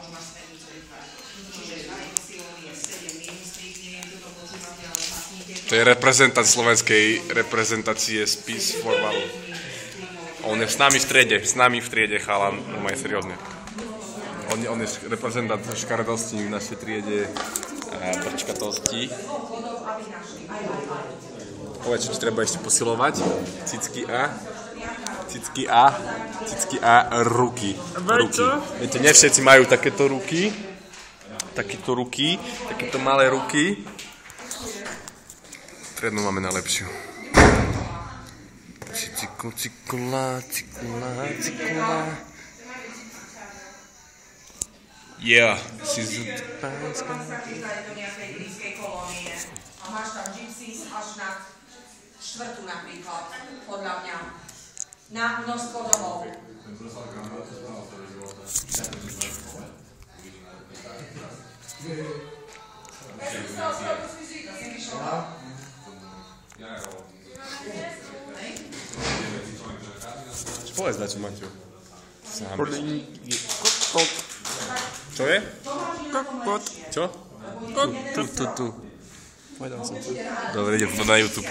už máš smernicu vytvářať. Čiže najsilný je 7 minus 3 klientu, to počúvate, ale vlastne... To je reprezentant slovenskej reprezentácie z Peace for Valu. On je s nami v triede, chalan, normálne seriózne. On je reprezentant škaredosti v našej triede brčkatosti. Povedz, čo ti treba ešte posilovať. Cicky a ruky. Viete, nie všetci majú takéto malé ruky. Prednú máme najlepšiu. Cikula. Yeah. do nejakej blízkej kolónie a máš tam gypsies až na štvrtú napríklad, podľa mňa, na množstvo domov. Povedz na čo, Maťo. Čo je? Čo? Tu. Povedal som to. Dobre, ide to na YouTube.